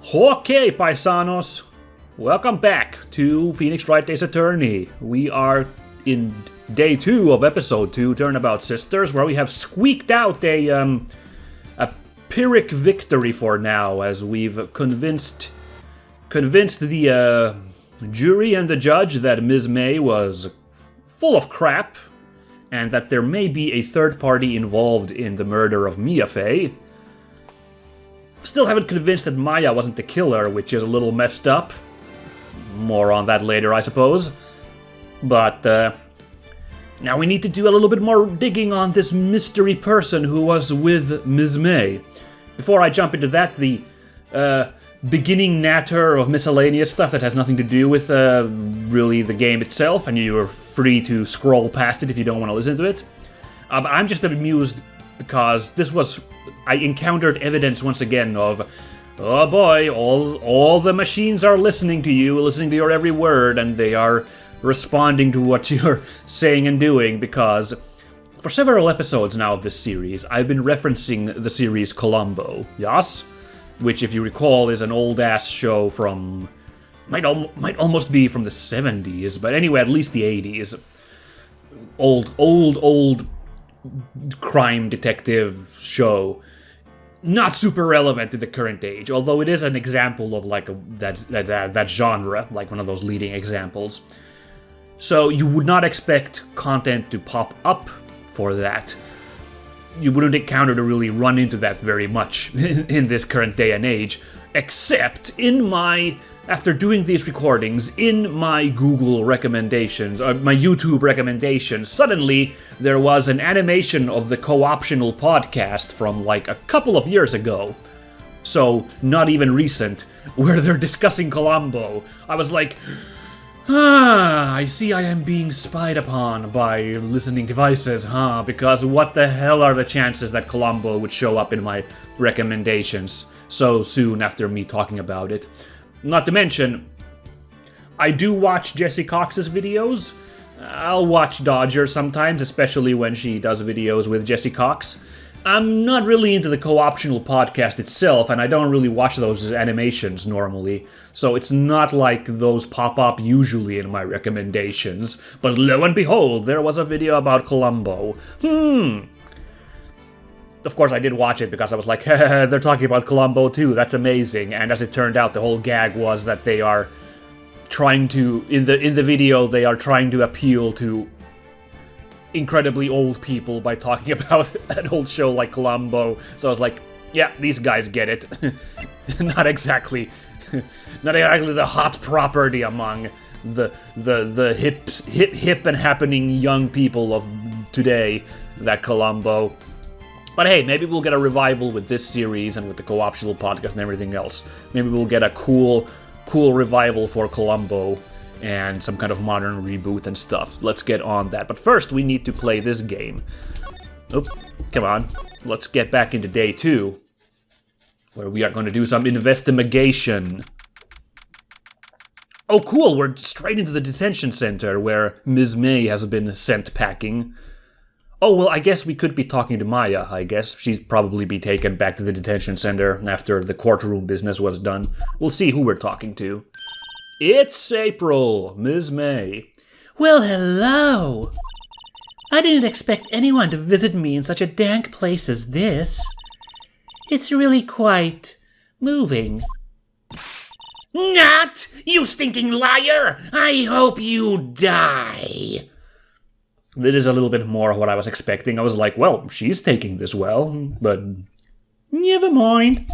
Okay, paisanos, welcome back to Phoenix Wright Ace Attorney. We are in day 2 of episode 2, Turnabout Sisters, where we have squeaked out a Pyrrhic victory for now, as we've convinced the jury and the judge that Ms. May was full of crap, and that there may be a third party involved in the murder of Mia Fey. Still haven't convinced that Maya wasn't the killer, which is a little messed up. More on that later, I suppose. But now we need to do a little bit more digging on this mystery person who was with Ms. May. Before I jump into that, the beginning natter of miscellaneous stuff that has nothing to do with really the game itself, and you're free to scroll past it if you don't want to listen to it. I'm just amused because I encountered evidence once again of, oh boy, all the machines are listening to you, listening to your every word, and they are responding to what you're saying and doing, because for several episodes now of this series, I've been referencing the series Columbo, yes? Which, if you recall, is an old-ass show from, might almost be from the 70s, but anyway, at least the 80s. Old crime detective show. Not super relevant to the current age, although it is an example of like that genre, like one of those leading examples. So you would not expect content to pop up for that. You wouldn't encounter to really run into that very much in this current day and age, except after doing these recordings, in my Google recommendations, or my YouTube recommendations, suddenly there was an animation of the Co-Optional podcast from like a couple of years ago. So, not even recent, where they're discussing Columbo. I was like, I see I am being spied upon by listening devices, because what the hell are the chances that Columbo would show up in my recommendations so soon after me talking about it? Not to mention, I do watch Jessie Cox's videos. I'll watch Dodger sometimes, especially when she does videos with Jessie Cox. I'm not really into the Co-Optional podcast itself, and I don't really watch those animations normally, so it's not like those pop up usually in my recommendations. But lo and behold, there was a video about Columbo. Of course, I did watch it because I was like, they're talking about Columbo too, that's amazing. And as it turned out, the whole gag was that they are trying to, in the video, they are trying to appeal to incredibly old people by talking about an old show like Columbo. So I was like, yeah, these guys get it. Not exactly the hot property among the hip and happening young people of today, that Columbo. But hey, maybe we'll get a revival with this series and with the Co-Optional podcast and everything else. Maybe we'll get a cool revival for Columbo and some kind of modern reboot and stuff. Let's get on that. But first, we need to play this game. Oh, come on. Let's get back into day 2, where we are going to do some investigation. Oh, cool. We're straight into the detention center where Ms. May has been sent packing. Oh, well, I guess we could be talking to Maya, I guess. She'd probably be taken back to the detention center after the courtroom business was done. We'll see who we're talking to. It's April, Ms. May. Well, hello. I didn't expect anyone to visit me in such a dank place as this. It's really quite moving. Not! You stinking liar! I hope you die! This is a little bit more of what I was expecting. I was like, well, she's taking this well, but never mind.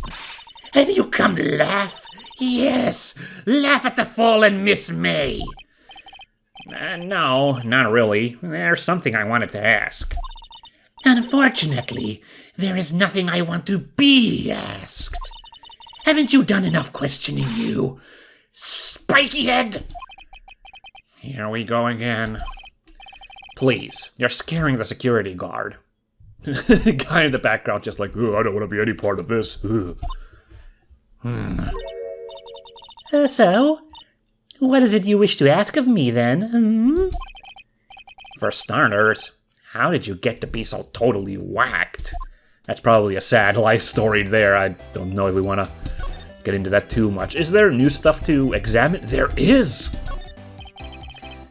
Have you come to laugh? Yes, laugh at the fallen Miss May. No, not really. There's something I wanted to ask. Unfortunately, there is nothing I want to be asked. Haven't you done enough questioning, you spiky head? Here we go again. Please, you're scaring the security guard. The guy in the background just like, I don't want to be any part of this. So, what is it you wish to ask of me, then? For starters, how did you get to be so totally whacked? That's probably a sad life story there. I don't know if we want to get into that too much. Is there new stuff to examine? There is!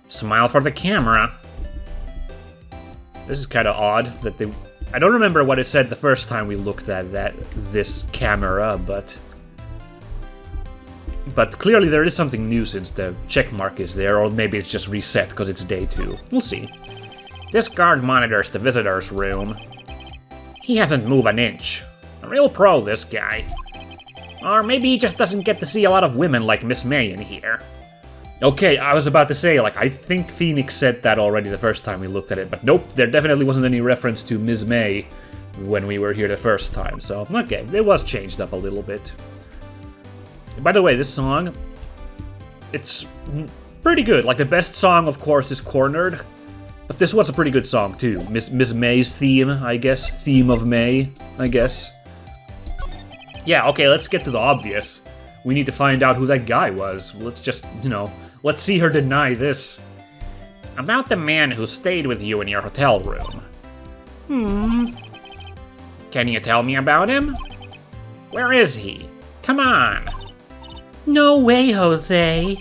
Smile for the camera. This is kind of odd that they... I don't remember what it said the first time we looked at this camera, but clearly there is something new since the check mark is there, or maybe it's just reset because it's day 2. We'll see. This guard monitors the visitor's room. He hasn't moved an inch. A real pro, this guy. Or maybe he just doesn't get to see a lot of women like Miss May in here. Okay, I was about to say, like, I think Phoenix said that already the first time we looked at it, but nope, there definitely wasn't any reference to Ms. May when we were here the first time, so, okay, it was changed up a little bit. By the way, this song, it's pretty good. Like, the best song, of course, is Cornered, but this was a pretty good song, too. Miss May's theme, I guess. Theme of May, I guess. Yeah, okay, let's get to the obvious. We need to find out who that guy was. Let's just, let's see her deny this. About the man who stayed with you in your hotel room. Can you tell me about him? Where is he? Come on. No way, Jose.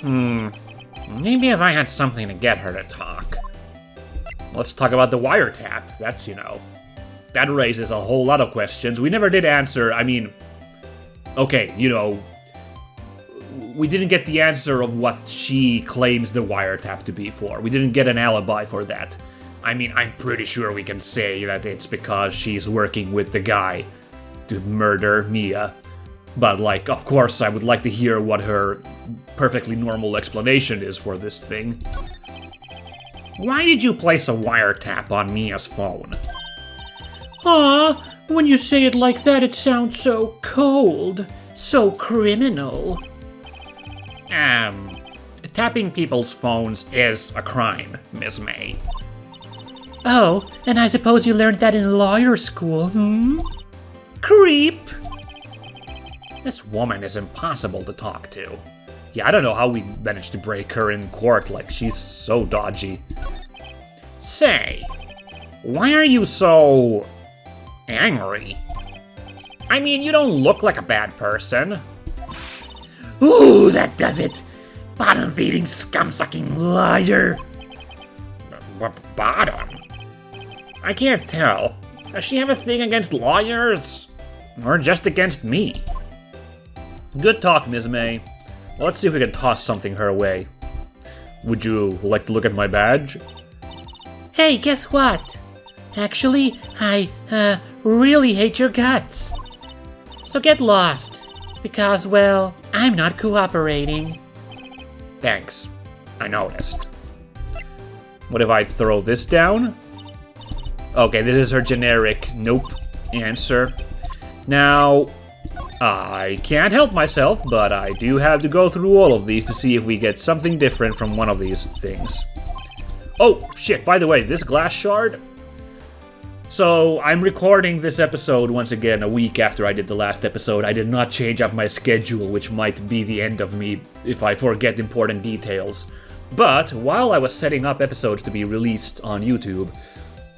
Maybe if I had something to get her to talk. Let's talk about the wiretap. That's, that raises a whole lot of questions. We never did answer, I mean... Okay, we didn't get the answer of what she claims the wiretap to be for. We didn't get an alibi for that. I mean, I'm pretty sure we can say that it's because she's working with the guy to murder Mia. But, like, of course, I would like to hear what her perfectly normal explanation is for this thing. Why did you place a wiretap on Mia's phone? Aw, when you say it like that, it sounds so cold, so criminal. Tapping people's phones is a crime, Miss May. Oh, and I suppose you learned that in lawyer school, Creep! This woman is impossible to talk to. Yeah, I don't know how we managed to break her in court, like, she's so dodgy. Say, why are you so... angry? I mean, you don't look like a bad person. Ooh, that does it! Bottom-feeding, scum-sucking liar! Bottom? I can't tell. Does she have a thing against lawyers? Or just against me? Good talk, Ms. May. Let's see if we can toss something her way. Would you like to look at my badge? Hey, guess what? Actually, I, really hate your guts. So get lost. Because, well, I'm not cooperating. Thanks. I noticed. What if I throw this down? Okay, this is her generic nope answer. Now, I can't help myself, but I do have to go through all of these to see if we get something different from one of these things. Oh, shit, by the way, this glass shard... So, I'm recording this episode once again a week after I did the last episode. I did not change up my schedule, which might be the end of me if I forget important details. But, while I was setting up episodes to be released on YouTube,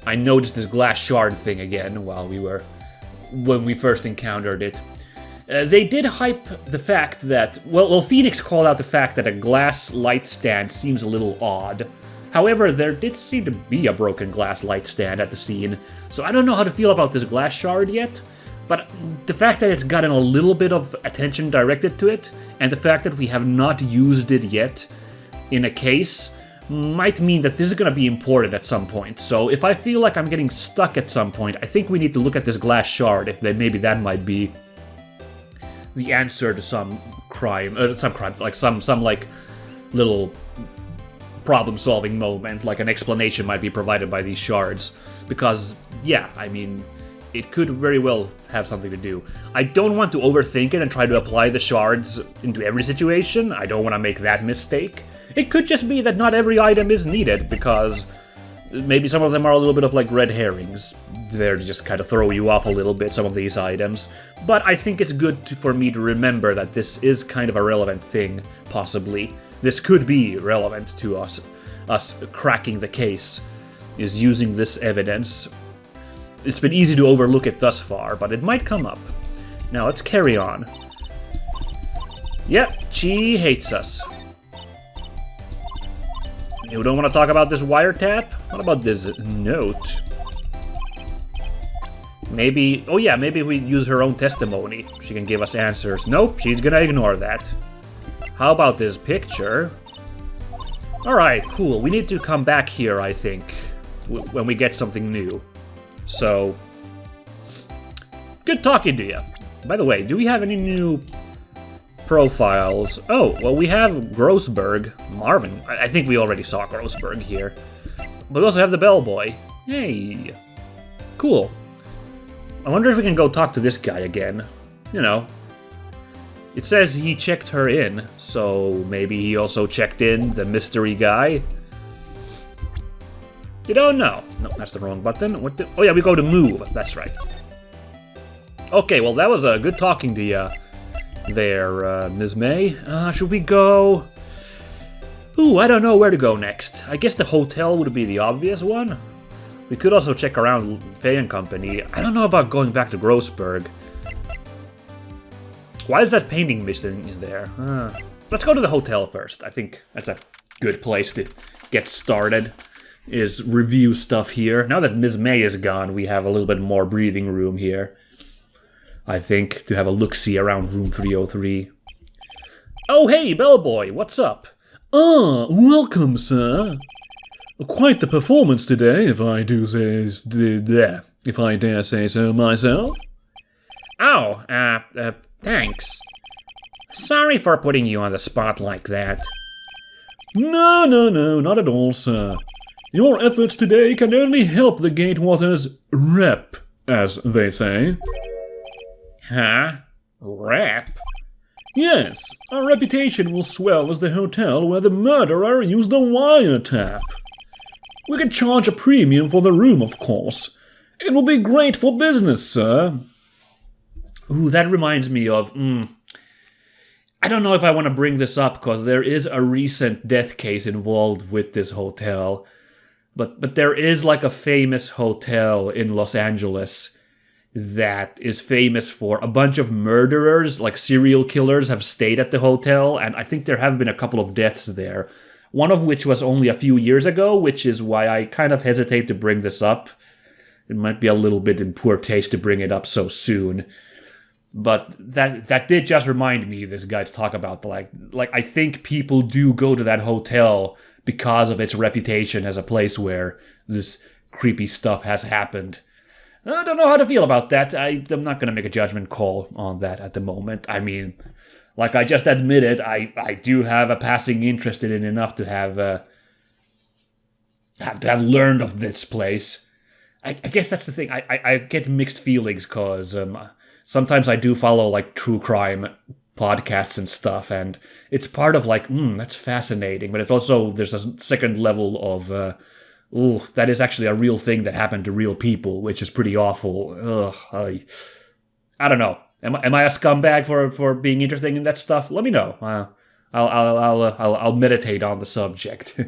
I noticed this glass shard thing again when we first encountered it. They did hype the fact that, well, Phoenix called out the fact that a glass light stand seems a little odd. However, there did seem to be a broken glass light stand at the scene, so I don't know how to feel about this glass shard yet, but the fact that it's gotten a little bit of attention directed to it, and the fact that we have not used it yet in a case, might mean that this is going to be important at some point. So if I feel like I'm getting stuck at some point, I think we need to look at this glass shard, if maybe that might be the answer to some crime, like some like little problem-solving moment, like an explanation might be provided by these shards. Because, yeah, I mean, it could very well have something to do. I don't want to overthink it and try to apply the shards into every situation. I don't want to make that mistake. It could just be that not every item is needed, because maybe some of them are a little bit of like red herrings. They're to just kind of throw you off a little bit, some of these items. But I think it's good for me to remember that this is kind of a relevant thing, possibly. This could be relevant to us cracking the case, is using this evidence. It's been easy to overlook it thus far, but it might come up. Now let's carry on. Yep, she hates us. You don't want to talk about this wiretap? What about this note? Maybe, oh yeah, maybe we use her own testimony. She can give us answers. Nope, she's gonna ignore that. How about this picture? Alright, cool. We need to come back here, I think, when we get something new. So, good talking to you. By the way, do we have any new profiles? Oh, well, we have Grossberg. Marvin. I think we already saw Grossberg here. But we also have the bellboy. Hey. Cool. I wonder if we can go talk to this guy again. You know. It says he checked her in, so maybe he also checked in the mystery guy. You don't know. No, that's the wrong button. Oh yeah, we go to move. That's right. Okay, well that was a good talking to you there, Ms. May. Should we go? Ooh, I don't know where to go next. I guess the hotel would be the obvious one. We could also check around Faye and Company. I don't know about going back to Grossberg. Why is that painting missing in there? Let's go to the hotel first. I think that's a good place to get started, is review stuff here. Now that Ms. May is gone, we have a little bit more breathing room here. I think, to have a look-see around room 303. Oh, hey, bellboy, what's up? Ah, welcome, sir. Quite the performance today, if I dare say so myself. Oh, thanks. Sorry for putting you on the spot like that. No, not at all, sir. Your efforts today can only help the Gatewater's rep, as they say. Huh? Rep? Yes, our reputation will swell as the hotel where the murderer used the wiretap. We can charge a premium for the room, of course. It will be great for business, sir. Ooh, that reminds me of... I don't know if I want to bring this up, because there is a recent death case involved with this hotel. But there is like a famous hotel in Los Angeles that is famous for a bunch of murderers, like serial killers, have stayed at the hotel, and I think there have been a couple of deaths there. One of which was only a few years ago, which is why I kind of hesitate to bring this up. It might be a little bit in poor taste to bring it up so soon. But that did just remind me, this guy's talk about, like I think people do go to that hotel because of its reputation as a place where this creepy stuff has happened. I don't know how to feel about that. I'm not going to make a judgment call on that at the moment. I mean, like I just admitted, I do have a passing interest in it enough to have learned of this place. I guess that's the thing. I get mixed feelings because sometimes I do follow like true crime podcasts and stuff, and it's part of like, that's fascinating, but it's also, there's a second level of, that is actually a real thing that happened to real people, which is pretty awful. I don't know. Am I a scumbag for being interested in that stuff? Let me know. I'll meditate on the subject.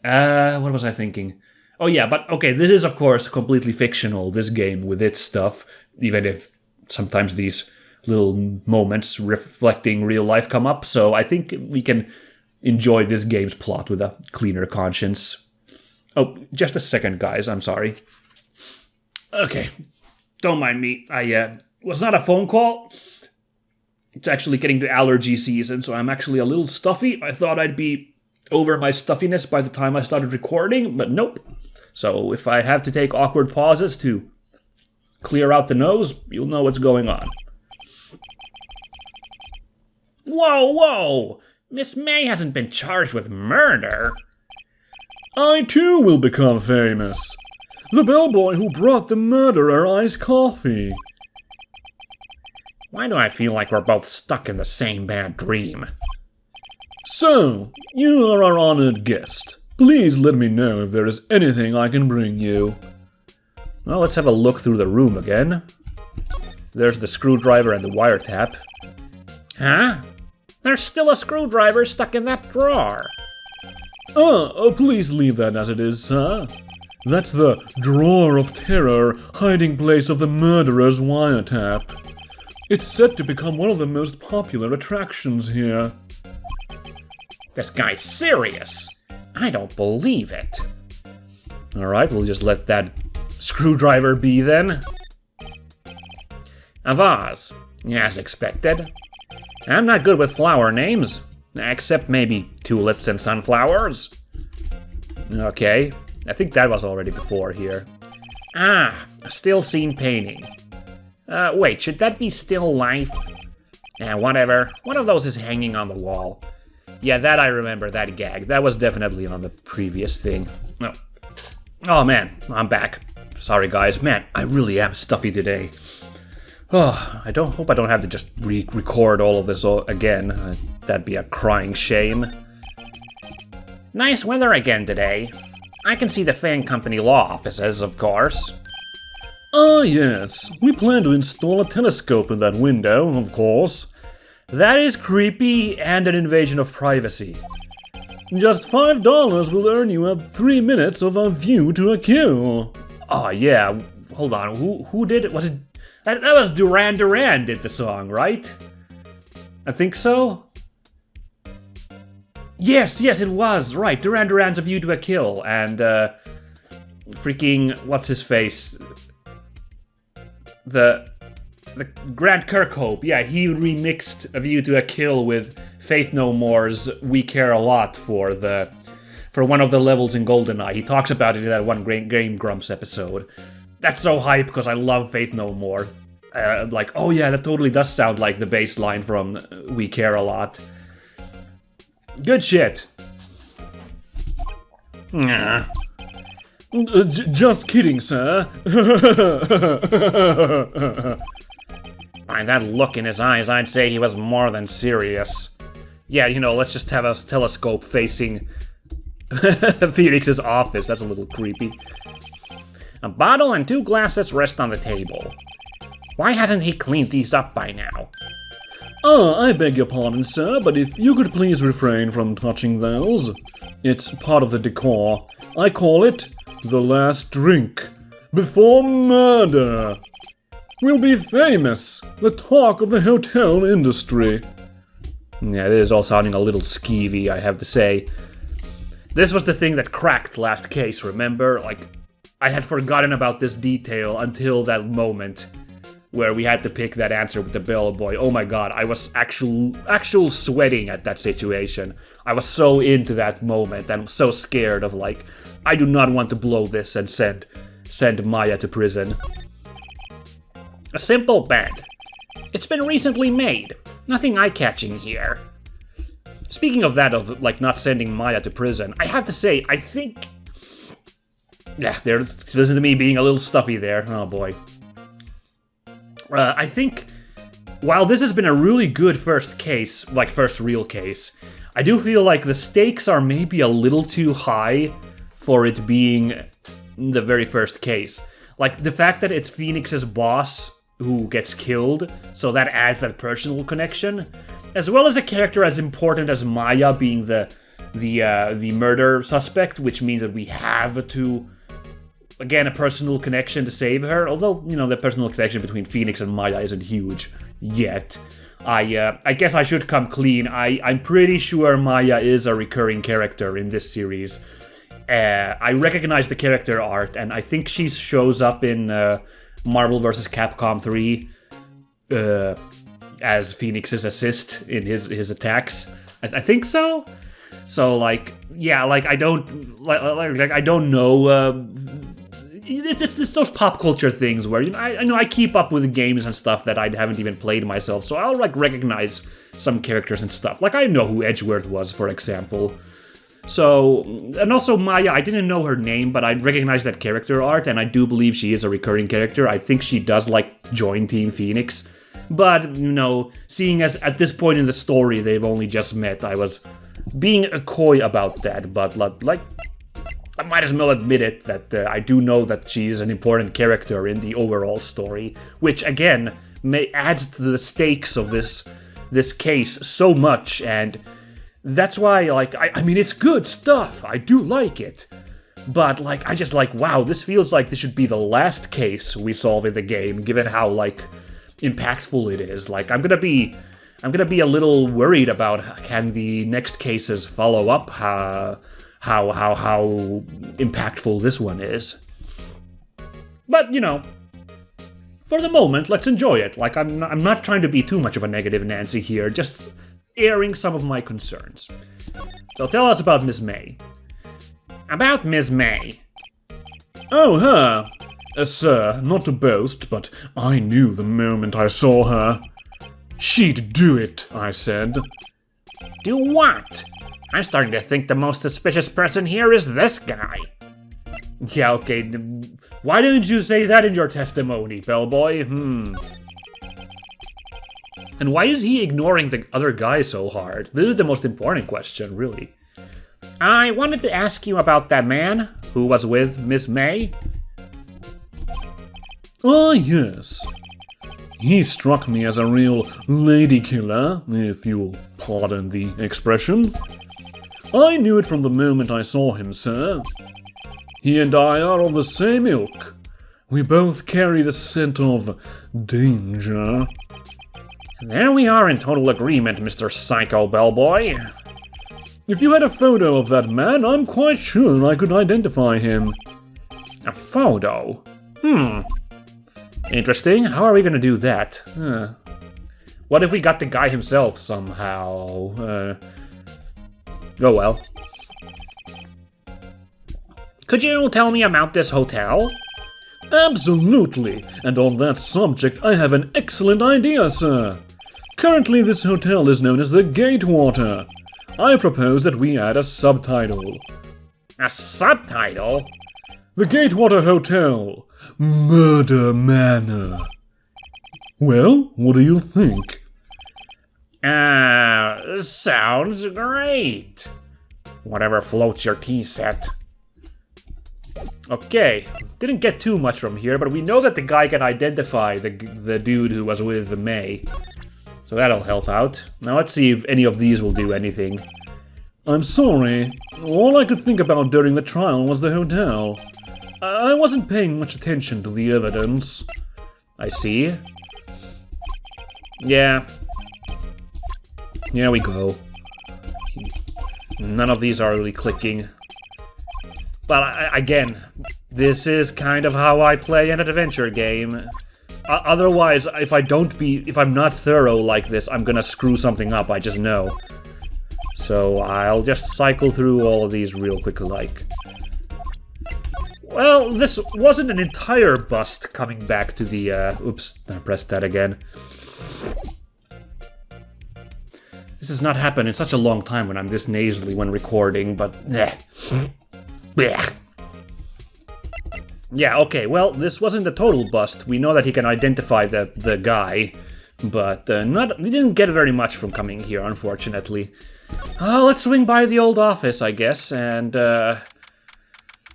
What was I thinking? Oh yeah, but okay, this is of course completely fictional, this game with its stuff, even if sometimes these little moments reflecting real life come up, so I think we can enjoy this game's plot with a cleaner conscience. Oh, just a second, guys, I'm sorry. Okay, don't mind me. Was not a phone call. It's actually getting to allergy season, so I'm actually a little stuffy. I thought I'd be over my stuffiness by the time I started recording, but nope. So if I have to take awkward pauses to clear out the nose, you'll know what's going on. Whoa! Miss May hasn't been charged with murder. I too will become famous. The bellboy who brought the murderer iced coffee. Why do I feel like we're both stuck in the same bad dream? So, you are our honored guest. Please let me know if there is anything I can bring you. Well, let's have a look through the room again. There's the screwdriver and the wiretap. Huh? There's still a screwdriver stuck in that drawer. Please leave that as it is, sir. That's the drawer of terror, hiding place of the murderer's wiretap. It's set to become one of the most popular attractions here. This guy's serious. I don't believe it. Alright, we'll just let that screwdriver be then. A vase, as expected. I'm not good with flower names, except maybe tulips and sunflowers. Okay, I think that was already before here. Ah, a still scene painting. Wait, should that be still life? Whatever. One of those is hanging on the wall. Yeah, that I remember, that gag. That was definitely on the previous thing. Oh man, I'm back. Sorry guys, man, I really am stuffy today. Oh, I hope I don't have to just record all of this again. That'd be a crying shame. Nice weather again today. I can see the fan company law offices, of course. Ah yes, we plan to install a telescope in that window, of course. That is creepy and an invasion of privacy. Just $5 will earn you 3 minutes of a view to a kill. Oh yeah, hold on, who did it? Was it... That was Duran Duran did the song, right? I think so? Yes, it was, right. Duran Duran's A View to a Kill, and freaking, what's his face? The Grant Kirkhope, yeah, he remixed A View to a Kill with Faith No More's We Care a Lot for one of the levels in GoldenEye. He talks about it in that one Game Grumps episode. That's so hype because I love Faith No More. Like, oh yeah, that totally does sound like the bass line from We Care a Lot. Good shit. Just kidding, sir. By that look in his eyes, I'd say he was more than serious. Yeah, you know, let's just have a telescope facing Phoenix's office. That's a little creepy. A bottle and 2 glasses rest on the table. Why hasn't he cleaned these up by now? I beg your pardon, sir, but if you could please refrain from touching those. It's part of the decor. I call it the last drink. Before murder. We'll be famous. The talk of the hotel industry. Yeah, it is all sounding a little skeevy, I have to say. This was the thing that cracked last case, remember? Like, I had forgotten about this detail until that moment where we had to pick that answer with the bellboy. Oh my god, I was actual sweating at that situation. I was so into that moment and so scared of, like, I do not want to blow this and send Maya to prison. A simple bed. It's been recently made. Nothing eye-catching here. Speaking of that, of, like, not sending Maya to prison, I have to say, I think... Yeah, listen to me being a little stuffy there. Oh boy. I think, while this has been a really good first case, like first real case, I do feel like the stakes are maybe a little too high for it being the very first case. Like, the fact that it's Phoenix's boss who gets killed, so that adds that personal connection, as well as a character as important as Maya being the murder suspect, which means that we have to... Again, a personal connection to save her, although, you know, the personal connection between Phoenix and Maya isn't huge yet. I guess I should come clean. I'm pretty sure Maya is a recurring character in this series. I recognize the character art, and I think she shows up in Marvel vs. Capcom 3 as Phoenix's assist in his attacks. I think so. So, like, yeah, like, I don't know. It's those pop culture things where, you know, I know I keep up with games and stuff that I haven't even played myself, so I'll, like, recognize some characters and stuff. Like, I know who Edgeworth was, for example. So, and also Maya, I didn't know her name, but I recognize that character art, and I do believe she is a recurring character. I think she does, like, join Team Phoenix. But, you know, seeing as at this point in the story they've only just met, I was being coy about that, but, like, I might as well admit it, that I do know that she's an important character in the overall story, which, again, adds to the stakes of this case so much, and that's why, like, I mean, it's good stuff, I do like it, but, like, I just, like, wow, this feels like this should be the last case we solve in the game, given how, like, impactful it is. Like, I'm gonna be a little worried about can the next cases follow up how impactful this one is. But, you know, for the moment, let's enjoy it. Like, I'm not trying to be too much of a negative Nancy here, just airing some of my concerns. So tell us about Miss May. About Miss May. Oh, her. Sir, not to boast, but I knew the moment I saw her. She'd do it, I said. Do what? I'm starting to think the most suspicious person here is this guy. Yeah, okay. Why didn't you say that in your testimony, bellboy? And why is he ignoring the other guy so hard? This is the most important question, really. I wanted to ask you about that man who was with Miss May. Ah, yes. He struck me as a real lady killer, if you'll pardon the expression. I knew it from the moment I saw him, sir. He and I are of the same ilk. We both carry the scent of danger. There we are in total agreement, Mr. Psycho Bellboy. If you had a photo of that man, I'm quite sure I could identify him. A photo? Interesting. How are we gonna do that? What if we got the guy himself somehow? Oh well. Could you tell me about this hotel? Absolutely, and on that subject I have an excellent idea, sir. Currently this hotel is known as the Gatewater. I propose that we add a subtitle. A subtitle? The Gatewater Hotel, Murder Manor. Well, what do you think? Sounds great. Whatever floats your tea set. Okay, didn't get too much from here, but we know that the guy can identify the dude who was with May. So that'll help out. Now let's see if any of these will do anything. I'm sorry. All I could think about during the trial was the hotel. I wasn't paying much attention to the evidence. I see. Yeah. Here we go. None of these are really clicking. But again, this is kind of how I play an adventure game. Otherwise, if I'm not thorough like this, I'm gonna screw something up, I just know. So I'll just cycle through all of these real quick like. Well, this wasn't an entire bust coming back to the, oops, I pressed that again. This has not happened in such a long time when I'm this nasally when recording, but yeah, okay, well, this wasn't a total bust. We know that he can identify the guy, but we didn't get very much from coming here, unfortunately. Let's swing by the old office, I guess, and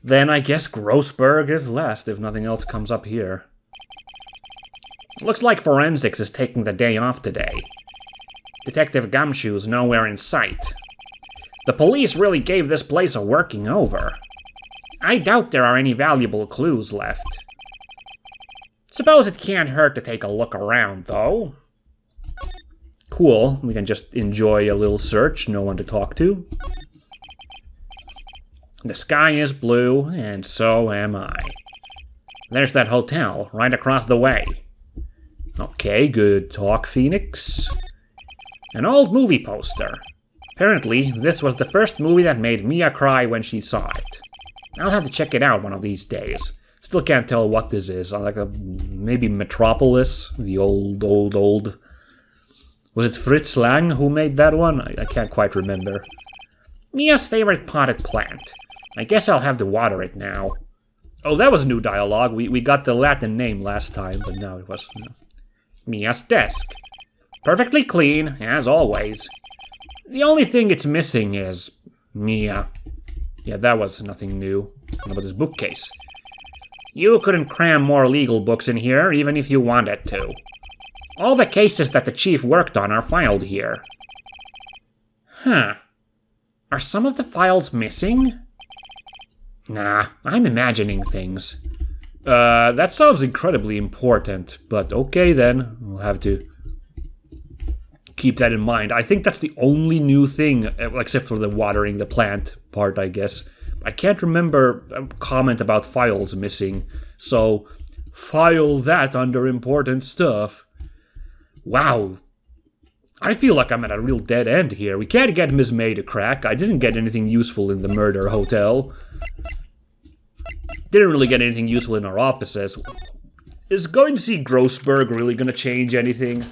then I guess Grossberg is last if nothing else comes up here. Looks like forensics is taking the day off today. Detective Gumshoe's nowhere in sight. The police really gave this place a working over. I doubt there are any valuable clues left. Suppose it can't hurt to take a look around, though. Cool, we can just enjoy a little search, no one to talk to. The sky is blue, and so am I. There's that hotel, right across the way. Okay, good talk, Phoenix. An old movie poster. Apparently, this was the first movie that made Mia cry when she saw it. I'll have to check it out one of these days. Still can't tell what this is. Like maybe Metropolis, the old. Was it Fritz Lang who made that one? I can't quite remember. Mia's favorite potted plant. I guess I'll have to water it now. Oh, that was new dialogue. We got the Latin name last time, but now it was Mia's desk. Perfectly clean, as always. The only thing it's missing is Mia. Yeah, that was nothing new. What about this bookcase? You couldn't cram more legal books in here, even if you wanted to. All the cases that the chief worked on are filed here. Huh. Are some of the files missing? Nah, I'm imagining things. That sounds incredibly important, but okay then. We'll have to keep that in mind. I think that's the only new thing, except for the watering the plant part, I guess. I can't remember a comment about files missing, so file that under important stuff. Wow. I feel like I'm at a real dead end here. We can't get Miss May to crack. I didn't get anything useful in the murder hotel. Didn't really get anything useful in our offices. Is going to see Grossberg really going to change anything?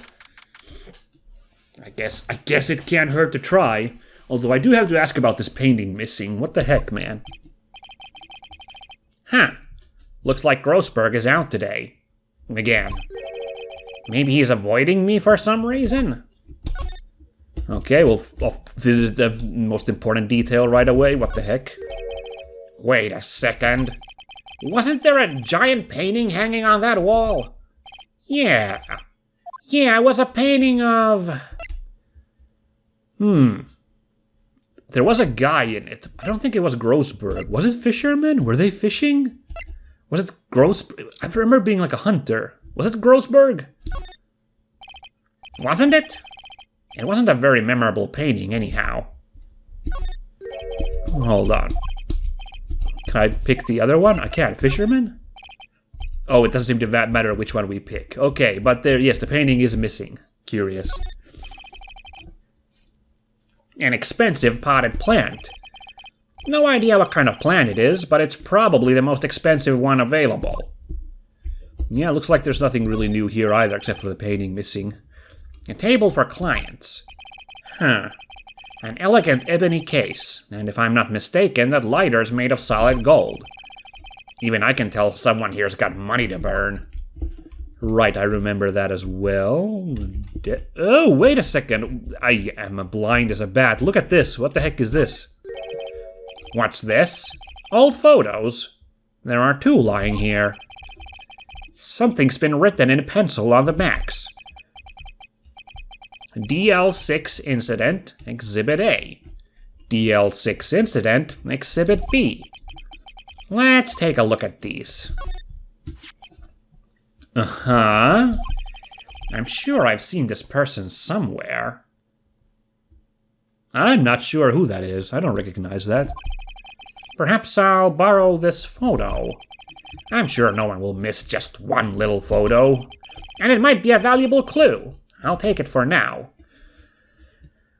I guess it can't hurt to try. Although I do have to ask about this painting missing. What the heck, man? Huh. Looks like Grossberg is out today. Again. Maybe he's avoiding me for some reason? Okay, well, this is the most important detail right away. What the heck? Wait a second. Wasn't there a giant painting hanging on that wall? Yeah. Yeah, it was a painting of... There was a guy in it. I don't think it was Grossberg. Was it fishermen? Were they fishing? Was it Grossberg? I remember being like a hunter. Was it Grossberg? Wasn't it? It wasn't a very memorable painting anyhow. Hold on. Can I pick the other one? I can't. Fisherman? Oh, it doesn't seem to matter which one we pick. Okay, but there, yes, the painting is missing. Curious. An expensive potted plant. No idea what kind of plant it is, but it's probably the most expensive one available. Yeah, looks like there's nothing really new here either, except for the painting missing. A table for clients. Huh. An elegant ebony case, and if I'm not mistaken, that lighter's made of solid gold. Even I can tell someone here's got money to burn. Right, I remember that as well. Oh, wait a second. I am blind as a bat. Look at this. What the heck is this? What's this? Old photos. There are 2 lying here. Something's been written in pencil on the backs. DL6 Incident, Exhibit A. DL6 Incident, Exhibit B. Let's take a look at these. Uh-huh. I'm sure I've seen this person somewhere. I'm not sure who that is. I don't recognize that. Perhaps I'll borrow this photo. I'm sure no one will miss just one little photo. And it might be a valuable clue. I'll take it for now.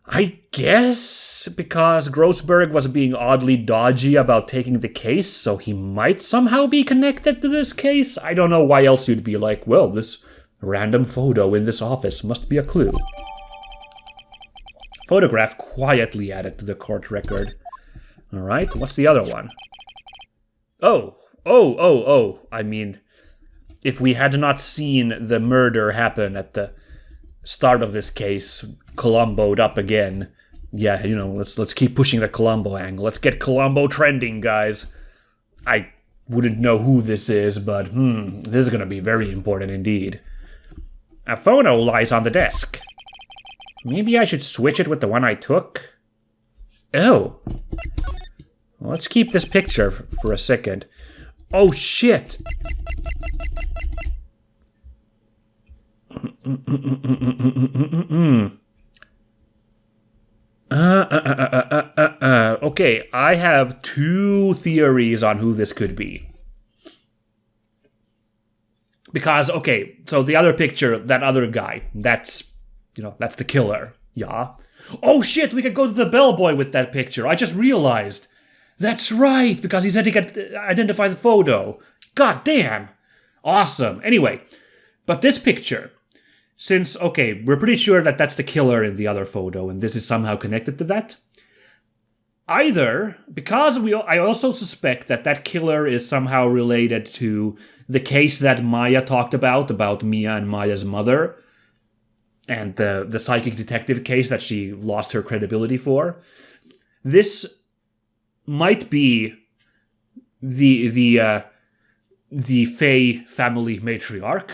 I guess because Grossberg was being oddly dodgy about taking the case, so he might somehow be connected to this case. I don't know why else you'd be like, well, this random photo in this office must be a clue. Photograph quietly added to the court record. Alright, what's the other one? Oh. I mean, if we had not seen the murder happen at the start of this case, Columbo'd up again. Yeah, you know, let's keep pushing the Columbo angle. Let's get Columbo trending, guys. I wouldn't know who this is, but this is gonna be very important indeed. A photo lies on the desk. Maybe I should switch it with the one I took? Oh. Well, let's keep this picture for a second. Oh, shit! Okay, I have 2 theories on who this could be. Because, okay, so the other picture, that other guy, that's the killer. Yeah. Oh shit, we could go to the bellboy with that picture. I just realized. That's right, because he said he could identify the photo. God damn. Awesome. Anyway, but this picture, since, okay, we're pretty sure that that's the killer in the other photo, and this is somehow connected to that. Either, because I also suspect that killer is somehow related to the case that Maya talked about Mia and Maya's mother, and the psychic detective case that she lost her credibility for. This might be the Faye family matriarch,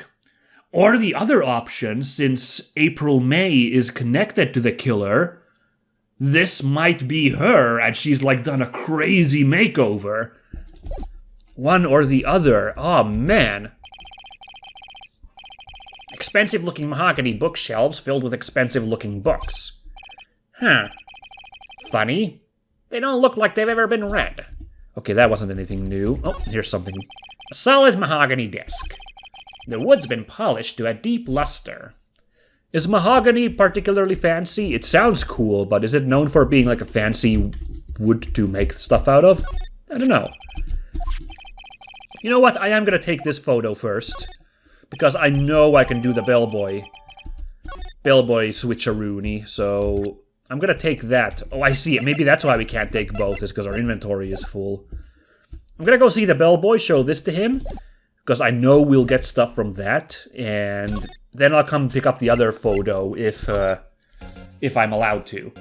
or the other option, since April May is connected to the killer, this might be her, and she's like done a crazy makeover. one or the other. Oh, man. Expensive-looking mahogany bookshelves filled with expensive-looking books. Huh. Funny. They don't look like they've ever been read. Okay, that wasn't anything new. Oh, here's something. A solid mahogany desk. The wood's been polished to a deep luster. Is mahogany particularly fancy? It sounds cool, but is it known for being like a fancy wood to make stuff out of? I don't know. You know what? I am going to take this photo first. Because I know I can do the bellboy switcheroony, so I'm going to take that. Oh, I see it. Maybe that's why we can't take both, is because our inventory is full. I'm going to go see the bellboy, show this to him, because I know we'll get stuff from that, and then I'll come pick up the other photo if I'm allowed to.